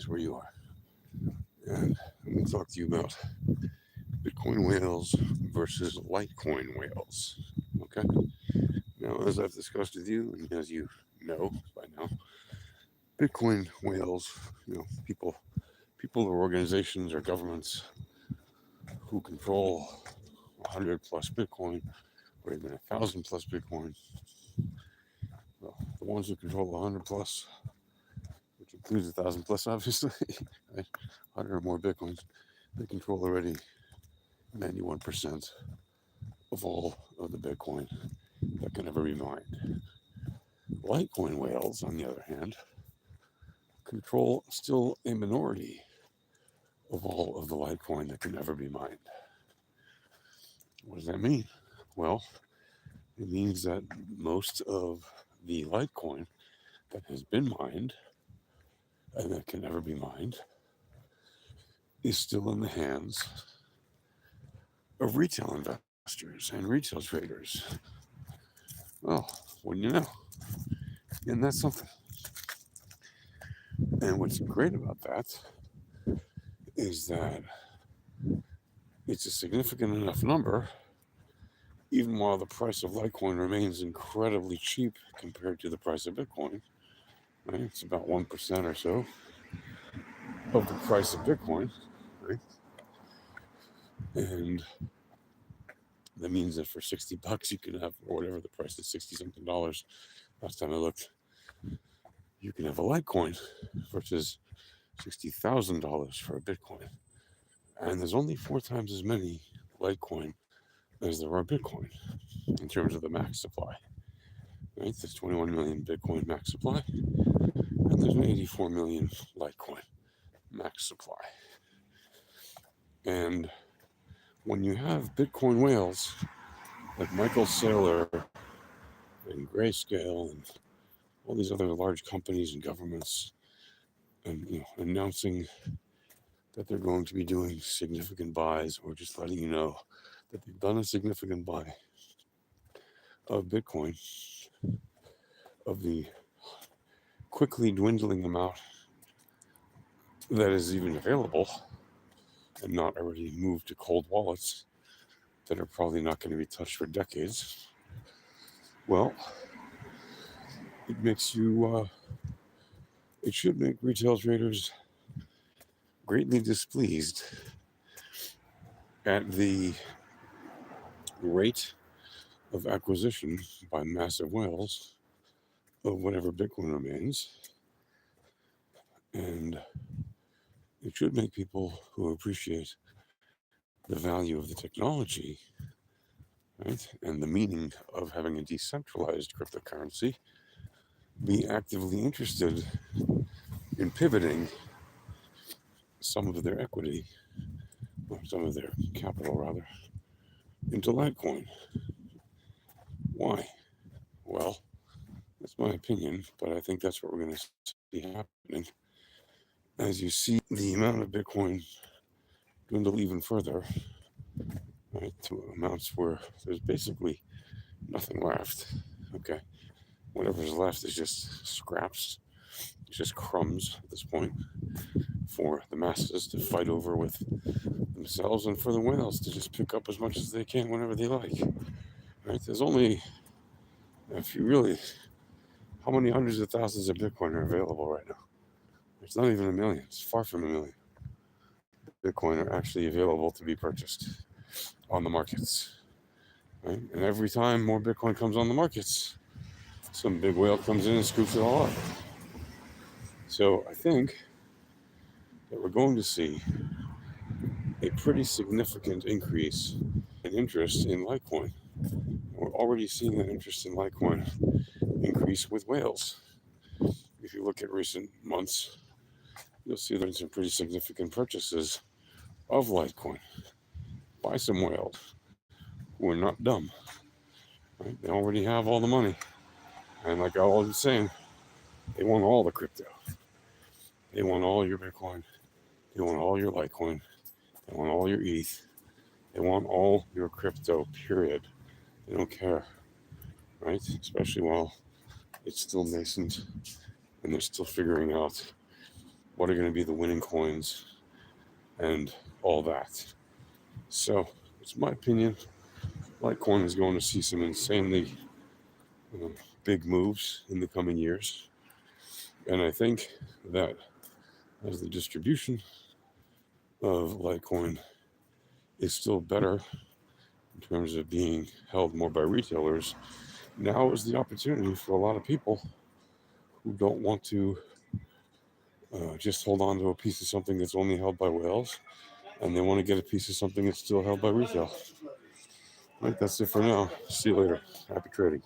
is where you are. And I'm going to talk to you about Bitcoin whales versus Litecoin whales. Okay? Now, as I've discussed with you, and as you know by now, Bitcoin whales, people or organizations or governments who control 100 plus Bitcoin or even 1,000 plus Bitcoin. Well, the ones who control 100 plus, which includes 1,000 plus, obviously, right? 100 or more Bitcoins, they control already 91% of all of the Bitcoin that can ever be mined. Litecoin whales, on the other hand, control still a minority of all of the Litecoin that can ever be mined. What does that mean? Well, it means that most of the Litecoin that has been mined and that can never be mined is still in the hands of retail investors and retail traders. Well, wouldn't you know? And that's something. And what's great about that is that it's a significant enough number, even while the price of Litecoin remains incredibly cheap compared to the price of Bitcoin. Right? It's about 1% or so of the price of Bitcoin. Right? And that means that for $60 you can have, or whatever the price is, 60 something dollars. Last time I looked, you can have a Litecoin versus $60,000 for a Bitcoin. And there's only 4 times as many Litecoin as there are Bitcoin in terms of the max supply. Right? There's 21 million Bitcoin max supply, and there's an 84 million Litecoin max supply. And when you have Bitcoin whales like Michael Saylor and Grayscale and all these other large companies and governments, and announcing that they're going to be doing significant buys, or just letting you know that they've done a significant buy of Bitcoin, of the quickly dwindling amount that is even available and not already moved to cold wallets that are probably not going to be touched for decades. Well, it makes you, it should make retail traders greatly displeased at the rate of acquisition by massive whales of whatever Bitcoin remains. And it should make people who appreciate the value of the technology, right, and the meaning of having a decentralized cryptocurrency, be actively interested in pivoting some of their equity, or some of their capital rather, into Litecoin. Why? Well, that's my opinion, but I think that's what we're going to see happening as you see the amount of Bitcoin dwindle even further, right, to amounts where there's basically nothing left. Okay, whatever's left is just scraps, it's just crumbs at this point for the masses to fight over with themselves, and for the whales to just pick up as much as they can whenever they like. Right? There's only, if you really, how many hundreds of thousands of Bitcoin are available right now? It's not even a million. It's far from a million. Bitcoin are actually available to be purchased on the markets. Right? And every time more Bitcoin comes on the markets, some big whale comes in and scoops it all up. So I think that we're going to see a pretty significant increase in interest in Litecoin. We're already seeing that interest in Litecoin increase with whales. If you look at recent months, you'll see there's some pretty significant purchases of Litecoin by some whales who are not dumb. Right? They already have all the money. And like I was saying, they want all the crypto. They want all your Bitcoin. They want all your Litecoin. They want all your ETH. They want all your crypto, period. They don't care, right? Especially while it's still nascent and they're still figuring out what are going to be the winning coins, and all that. So it's my opinion, Litecoin is going to see some insanely big moves in the coming years. And I think that as the distribution of Litecoin is still better in terms of being held more by retailers, now is the opportunity for a lot of people who don't want to just hold on to a piece of something that's only held by whales, and they want to get a piece of something that's still held by retail. Right, that's it for now. See you later. Happy trading.